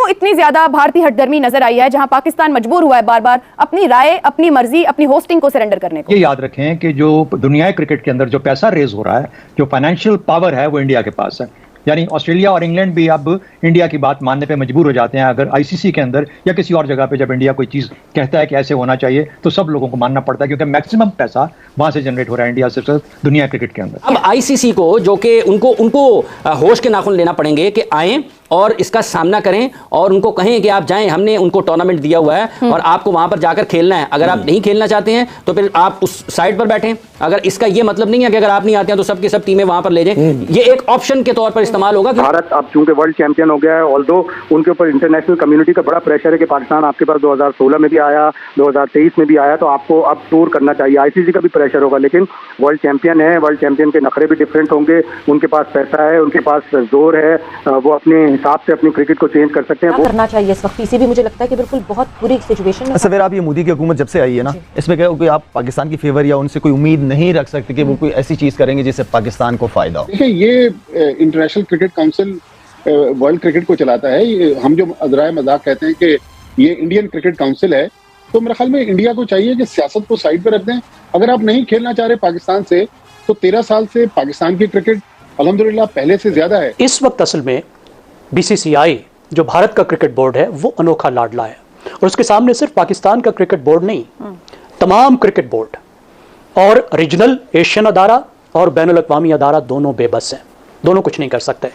क्यों इतनी ज्यादा भारतीय हठधर्मी नजर आई है, जहां पाकिस्तान मजबूर हुआ है बार बार अपनी राय, अपनी मर्जी, अपनी होस्टिंग को सरेंडर करने को? ये याद रखें कि जो दुनियाई क्रिकेट के अंदर जो पैसा रेज हो रहा है, जो फाइनेंशियल पावर है, वो इंडिया के पास है। यानी ऑस्ट्रेलिया और इंग्लैंड भी अब इंडिया की बात मानने पे मजबूर हो जाते हैं। अगर आईसीसी के अंदर या किसी और जगह पे जब इंडिया कोई चीज़ कहता है कि ऐसे होना चाहिए, तो सब लोगों को मानना पड़ता है, क्योंकि मैक्सिमम पैसा वहां से जनरेट हो रहा है इंडिया से दुनिया क्रिकेट के अंदर। अब आईसीसी को, जो कि उनको होश के नाखून लेना पड़ेंगे कि आएँ और इसका सामना करें और उनको कहें कि आप जाएं, हमने उनको टूर्नामेंट दिया हुआ है और आपको वहां पर जाकर खेलना है। अगर आप नहीं खेलना चाहते हैं तो फिर आप उस साइड पर बैठें। अगर इसका ये मतलब नहीं है कि अगर आप नहीं आते हैं तो सबकी सब टीमें वहां पर ले जाएं, ये एक ऑप्शन के तौर पर इस्तेमाल होगा। भारत अब चूंकि वर्ल्ड चैंपियन हो गया है, ऑल्दो उनके ऊपर इंटरनेशनल कम्युनिटी का बड़ा प्रेशर है कि पाकिस्तान आपके पास 2016 में भी आया, 2023 में भी आया, तो आपको अब टूर करना चाहिए। आईसीसी का भी प्रेशर होगा, लेकिन वर्ल्ड चैंपियन है, वर्ल्ड चैंपियन के नखरे भी डिफरेंट होंगे। उनके पास पैसा है, उनके पास जोर है, वो अपने हिसाब से अपनी क्रिकेट को चेंज कर सकते हैं। क्या करना चाहिए इस वक्त? पीसी भी मुझे लगता है कि बिल्कुल बहुत बुरी सिचुएशन में। सवेरा आप ये मोदी की हुकूमत जब से आई है ना, इसमें क्या कोई आप पाकिस्तान की फेवर या उनसे कोई उम्मीद नहीं रख सकते कि वो कोई ऐसी चीज करेंगे जिससे पाकिस्तान को फायदा हो? देखिए, ये international cricket council world cricket को चलाता है। हम जो अज़राए मजाक कहते हैं कि ये इंडियन क्रिकेट काउंसिल है, तो मेरे ख्याल में इंडिया को चाहिए कि सियासत को साइड पर रख दें। अगर आप नहीं खेलना चाह रहे पाकिस्तान से, तो 13 साल से पाकिस्तान की क्रिकेट अल्हम्दुलिल्लाह पहले से ज्यादा है। इस वक्त असल में बीसीसीआई जो भारत का क्रिकेट बोर्ड है वो अनोखा लाडला है, और उसके सामने सिर्फ पाकिस्तान का क्रिकेट बोर्ड नहीं, तमाम क्रिकेट बोर्ड और रीजनल एशियन अदारा और बैनुल अक़वामी अदारा दोनों बेबस हैं, दोनों कुछ नहीं कर सकते।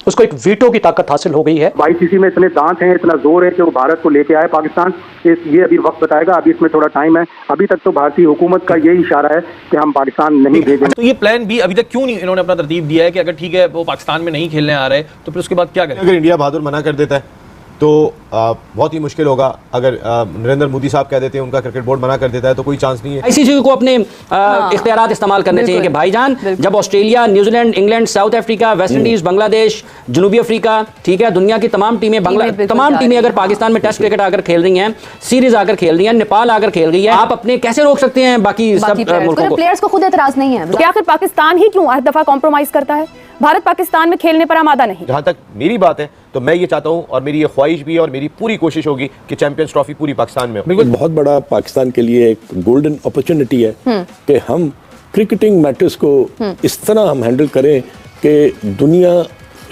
उसको एक वीटो की ताकत हासिल हो गई है। आईसीसी में इतने दांत हैं, इतना जोर है कि वो भारत को लेके आए पाकिस्तान। ये अभी वक्त बताएगा, अभी इसमें थोड़ा टाइम है। अभी तक तो भारतीय हुकूमत का यही इशारा है कि हम पाकिस्तान नहीं भेजेंगे। तो ये प्लान भी अभी तक क्यों नहीं इन्होंने अपना तरतीब दिया है कि अगर ठीक है वो पाकिस्तान में नहीं खेलने आ रहे तो फिर उसके बाद क्या करें? अगर इंडिया बहादुर मना कर देता है तो बहुत ही मुश्किल होगा। अगर नरेंद्र मोदी साहब कह देते हैं, उनका क्रिकेट बोर्ड मना कर देता है, तो कोई चांस नहीं है। आईसीसी को अपने इख्तियारात इस्तेमाल करने चाहिए कि भाईजान, जब Australia, New Zealand, England, South Africa, West Indies, Bangladesh, जनूबी अफ्रीका, ठीक है, दुनिया की तमाम टीमें तमाम टीमें अगर पाकिस्तान में टेस्ट क्रिकेट आकर खेल रही हैं, सीरीज आकर खेल रही हैं, नेपाल आकर खेल रही है, आप अपने कैसे रोक सकते हैं बाकी सब मुल्कों को? प्लेयर्स को खुद एतराज नहीं है कि आखिर पाकिस्तान ही क्यों हर दफा कॉम्प्रोमाइज करता है? भारत पाकिस्तान में खेलने पर आमादा नहीं। जहां तक मेरी बात है तो मैं ये चाहता हूं और मेरी ये ख्वाहिश भी है और मेरी पूरी कोशिश होगी कि चैंपियंस ट्रॉफी पूरी पाकिस्तान में हो। बिल्कुल, बहुत बड़ा पाकिस्तान के लिए एक गोल्डन अपॉर्चुनिटी है कि हम क्रिकेटिंग मैटर्स को इस तरह हम हैंडल करें कि दुनिया,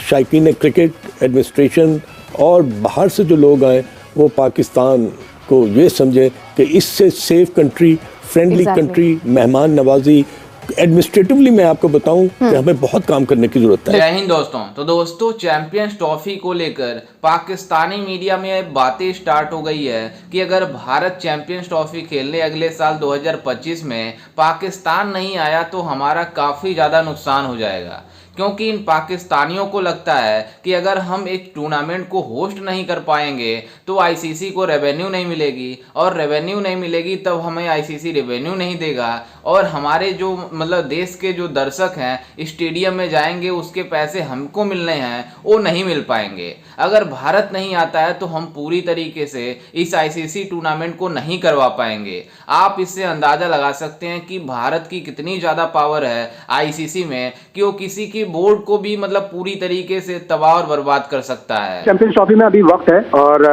शायकीन क्रिकेट, एडमिनिस्ट्रेशन और बाहर से जो लोग आए वो पाकिस्तान को ये समझे कि इससे सेफ कंट्री, फ्रेंडली कंट्री, मेहमान नवाजी। एडमिनिस्ट्रेटिवली मैं आपको बताऊं कि हमें बहुत काम करने की जरूरत है। जय हिंद दोस्तों। तो दोस्तों, चैंपियंस ट्रॉफी को लेकर पाकिस्तानी मीडिया में बातें स्टार्ट हो गई है कि अगर भारत चैंपियंस ट्रॉफी खेलने अगले साल 2025 में पाकिस्तान नहीं आया तो हमारा काफ़ी ज़्यादा नुकसान हो जाएगा, क्योंकि इन पाकिस्तानियों को लगता है कि अगर हम एक टूर्नामेंट को होस्ट नहीं कर पाएंगे तो आईसीसी को रेवेन्यू नहीं मिलेगी, और रेवेन्यू नहीं मिलेगी तब हमें आईसीसी रेवेन्यू नहीं देगा, और हमारे जो मतलब देश के जो दर्शक हैं स्टेडियम में जाएंगे उसके पैसे हमको मिलने हैं, वो नहीं मिल पाएंगे। अगर भारत नहीं आता है तो हम पूरी तरीके से इस आईसीसी टूर्नामेंट को नहीं करवा पाएंगे। आप इससे अंदाज़ा लगा सकते हैं कि भारत की कितनी ज़्यादा पावर है आईसीसी में कि वो किसी की बोर्ड को भी मतलब पूरी तरीके से तबाह और बर्बाद कर सकता है। चैंपियंस ट्रॉफी में अभी वक्त है, और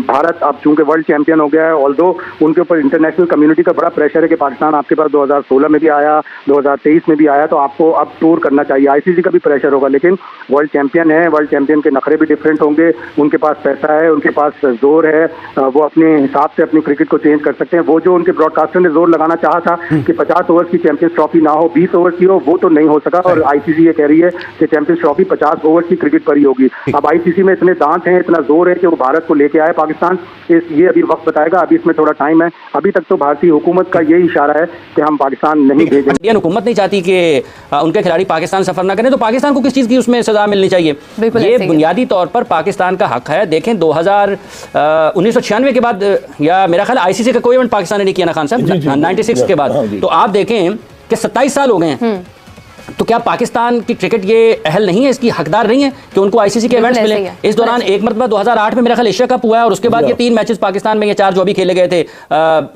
भारत अब चूंकि वर्ल्ड चैंपियन हो गया है, ऑल्दो उनके ऊपर इंटरनेशनल कम्युनिटी का बड़ा प्रेशर है कि पाकिस्तान आपके पास 2016 में भी आया, 2023 में भी आया, तो आपको अब टूर करना चाहिए। आईसीसी का भी प्रेशर होगा, लेकिन वर्ल्ड चैंपियन है, वर्ल्ड चैंपियन के नखरे भी डिफरेंट होंगे। उनके पास पैसा है, उनके पास जोर है, वो अपने हिसाब से अपनी क्रिकेट को चेंज कर सकते हैं। वो जो उनके ब्रॉडकास्टर ने जोर लगाना चाहा था कि 50 ओवर्स की चैंपियंस ट्रॉफी ना हो, 20 ओवर की हो, वो तो नहीं हो सका, और आईसीसी ये कह रही है कि चैंपियंस ट्रॉफी 50 ओवर की क्रिकेट पर ही होगी। अब आईसीसी में इतने दांत हैं, इतना जोर है कि वो भारत को लेके आए पाकिस्तान। ये अभी वक्त बताएगा, अभी इसमें थोड़ा टाइम है। अभी तक तो भारतीय हुकूमत का यही इशारा है कि हम पाकिस्तान नहीं भेजेंगे। इंडियन हुकूमत नहीं चाहती कि उनके खिलाड़ी पाकिस्तान सफर ना करें, तो पाकिस्तान को किस चीज़ की उसमें सजा मिलनी चाहिए? ये बुनियादी तौर पर पाकिस्तान का हक है। देखें 1996 के बाद, या मेरा ख्याल आईसीसी का कोई इवेंट पाकिस्तान ने नहीं किया ना खान साहब, 96 के बाद। तो आप देखें कि 27 साल हो गए हैं तो क्या पाकिस्तान की क्रिकेट ये अहल नहीं है, इसकी हकदार नहीं है कि उनको आईसीसी के इवेंट्स मिले? इस दौरान एक मरतबा 2008 में मेरा ख्याल एशिया कप हुआ है और उसके बाद ये 3 मैचेस पाकिस्तान में, ये 4 जो भी खेले गए थे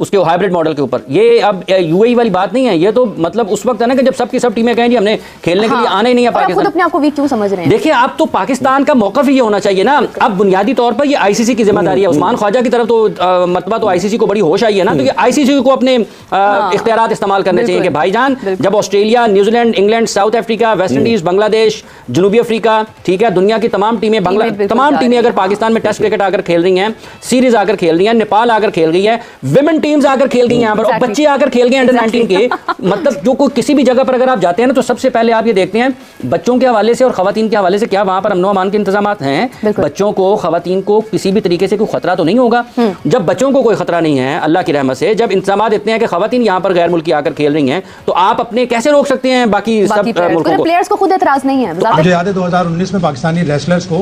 उसके हाइब्रिड मॉडल के ऊपर। ये अब यूएई वाली बात नहीं है, ये तो मतलब उस वक्त है ना कि जब सबकी सब टीमें कहें जी हमने खेलने के लिए आना ही नहीं है पाकिस्तान। अपने आप को वीक क्यों समझ रहे हैं? देखिए अब तो पाकिस्तान का मौकफ ही ये होना चाहिए ना। अब बुनियादी तौर पर ये आईसीसी की जिम्मेदारी है। उस्मान ख्वाजा की तरफ तो मरतबा तो आईसीसी को बड़ी होश आई है ना, तो ये आईसीसी को अपने इख्तियारात इस्तेमाल करने चाहिए कि भाईजान जब Australia, New Zealand, England, South Africa, West Indies, Bangladesh, जनूबी अफ्रीका, ठीक है, दुनिया की तमाम टीमें, तमाम टीमें अगर पाकिस्तान में टेस्ट क्रिकेट आकर खेल रही हैं, सीरीज आकर खेल रही हैं, नेपाल आकर खेल रही है, विमेन टीम्स आकर खेल रही हैं यहाँ पर, और बच्चे आकर खेल गए अंडर 19 के, मतलब जो कोई किसी भी जगह पर अगर आप जाते हैं ना तो सबसे पहले आप ये देखते हैं बच्चों के हवाले से और खवातीन के हवाले से क्या वहां पर अमन अमान के इंतजाम हैं। बच्चों को, खवातीन को किसी भी तरीके से कोई खतरा तो नहीं होगा। जब बच्चों को कोई खतरा नहीं है अल्लाह की रहमत से, जब इंतजाम इतने हैं कि खवातीन यहाँ पर गैर मुल्की आकर खेल रही हैं, तो आप अपने कैसे रोक सकते हैं बाकी सब मुल्कों को? प्लेयर्स को खुद एतराज नहीं है। मुझे याद है 2019 में पाकिस्तानी रेसलर्स को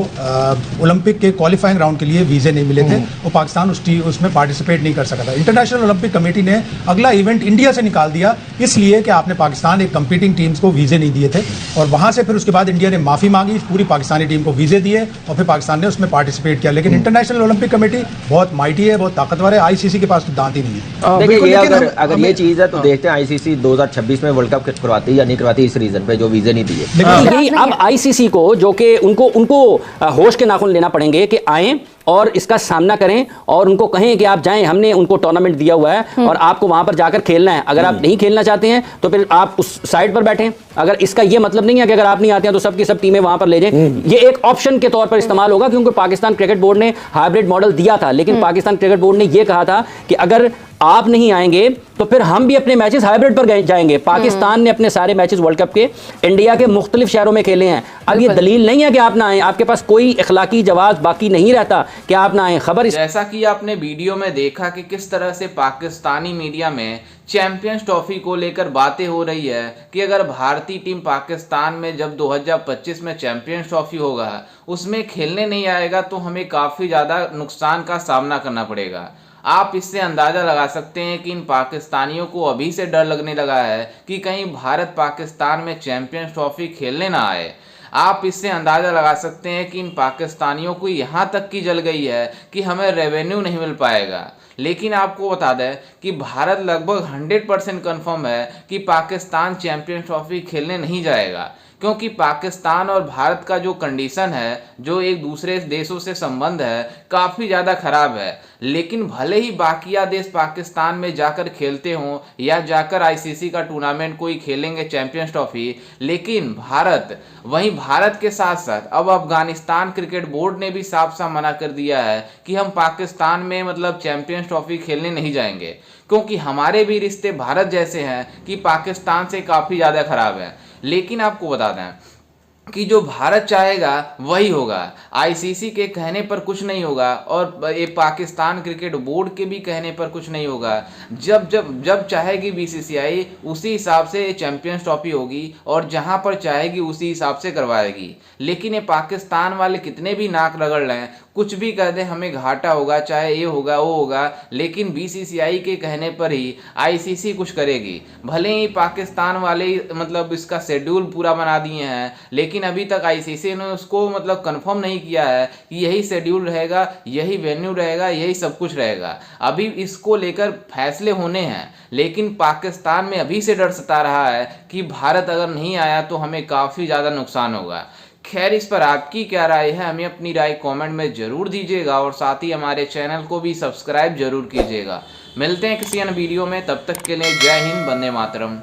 ओलंपिक के क्वालिफाइंग राउंड के लिए वीजे नहीं मिले थे, वो पाकिस्तान उसमें पार्टिसिपेट नहीं कर सका था। इंटरनेशनल ओलंपिक कमेटी ने अगला इवेंट इंडिया से निकाल दिया, इसलिए कि आपने पाकिस्तान एक कंपीटिंग टीम्स को वीजे नहीं दिए थे, और वहां से फिर उसके बाद इंडिया ने माफी मांगी, पूरी पाकिस्तानी टीम को वीजे दिए और फिर पाकिस्तान ने उसमें पार्टिसिपेट किया। लेकिन इंटरनेशनल ओलंपिक कमेटी बहुत माइटी है, बहुत ताकतवर है, आईसीसी के पास तो दांत ही नहीं है। देखिए अगर ये चीज है तो देखते हैं आईसीसी 2026 में वर्ल्ड कप करवाती है या नहीं करवाती इस रीजन पे जो वीजे नहीं दिए। यही अब आईसीसी को जो कि उनको होश के नाखून लेना पड़ेंगे कि आए और इसका सामना करें और उनको कहें कि आप जाएं, हमने उनको टूर्नामेंट दिया हुआ है और आपको वहां पर जाकर खेलना है। अगर आप नहीं खेलना चाहते हैं तो फिर आप उस साइड पर बैठें। अगर इसका ये मतलब नहीं है कि अगर आप नहीं आते हैं तो सब की सब टीमें वहां पर ले जाएं, ये एक ऑप्शन के तौर पर इस्तेमाल होगा, क्योंकि पाकिस्तान क्रिकेट बोर्ड ने हाइब्रिड मॉडल दिया था, लेकिन पाकिस्तान क्रिकेट बोर्ड ने यह कहा था कि अगर आप नहीं आएंगे तो फिर हम भी अपने मैचेस हाइब्रिड पर जाएंगे। पाकिस्तान ने अपने सारे मैचेस वर्ल्ड कप के इंडिया के मुख्तलिफ शहरों में खेले हैं। अब ये दलील नहीं है कि आप ना आए, आपके पास कोई इखलाकी जवाब बाकी नहीं रहता कि आप ना आए। खबर जैसा कि आपने वीडियो में देखा कि किस तरह से पाकिस्तानी मीडिया में चैंपियंस ट्रॉफी को लेकर बातें हो रही है कि अगर भारतीय टीम पाकिस्तान में जब 2025 में चैंपियंस ट्रॉफी होगा उसमें खेलने नहीं आएगा तो हमें काफ़ी ज़्यादा नुकसान का सामना करना पड़ेगा। आप इससे अंदाज़ा लगा सकते हैं कि इन पाकिस्तानियों को अभी से डर लगने लगा है कि कहीं भारत पाकिस्तान में चैंपियंस ट्रॉफी खेलने ना आए। आप इससे अंदाज़ा लगा सकते हैं कि इन पाकिस्तानियों को यहाँ तक की जल गई है कि हमें रेवेन्यू नहीं मिल पाएगा। लेकिन आपको बता दें कि भारत लगभग 100% कन्फर्म है कि पाकिस्तान चैंपियंस ट्रॉफी खेलने नहीं जाएगा, क्योंकि पाकिस्तान और भारत का जो कंडीशन है, जो एक दूसरे देशों से संबंध है, काफ़ी ज़्यादा ख़राब है। लेकिन भले ही बाकिया देश पाकिस्तान में जाकर खेलते हों या जाकर आईसीसी का टूर्नामेंट कोई खेलेंगे चैंपियंस ट्रॉफी, लेकिन भारत के साथ साथ अब अफगानिस्तान क्रिकेट बोर्ड ने भी साफ साफ मना कर दिया है कि हम पाकिस्तान में मतलब चैंपियंस ट्रॉफी खेलने नहीं जाएंगे, क्योंकि हमारे भी रिश्ते भारत जैसे हैं कि पाकिस्तान से काफ़ी ज़्यादा ख़राब है। लेकिन आपको बता दें कि जो भारत चाहेगा वही होगा, आईसीसी के कहने पर कुछ नहीं होगा और ये पाकिस्तान क्रिकेट बोर्ड के भी कहने पर कुछ नहीं होगा। जब चाहेगी बीसीसीआई उसी हिसाब से चैंपियंस ट्रॉफी होगी और जहां पर चाहेगी उसी हिसाब से करवाएगी। लेकिन ये पाकिस्तान वाले कितने भी नाक रगड़ लें, कुछ भी कह दें हमें घाटा होगा, चाहे ये होगा वो होगा, लेकिन बीसीसीआई के कहने पर ही आईसीसी कुछ करेगी। भले ही पाकिस्तान वाले मतलब इसका शेड्यूल पूरा बना दिए हैं, लेकिन अभी तक आईसीसी ने उसको मतलब कंफर्म नहीं किया है कि यही शेड्यूल रहेगा, यही वेन्यू रहेगा, यही सब कुछ रहेगा। अभी इसको लेकर फैसले होने हैं, लेकिन पाकिस्तान में अभी से डर सता रहा है कि भारत अगर नहीं आया तो हमें काफ़ी ज़्यादा नुकसान होगा। खैर, इस पर आपकी क्या राय है, हमें अपनी राय कमेंट में ज़रूर दीजिएगा और साथ ही हमारे चैनल को भी सब्सक्राइब जरूर कीजिएगा। मिलते हैं किसी अन्य वीडियो में, तब तक के लिए जय हिंद, वंदे मातरम।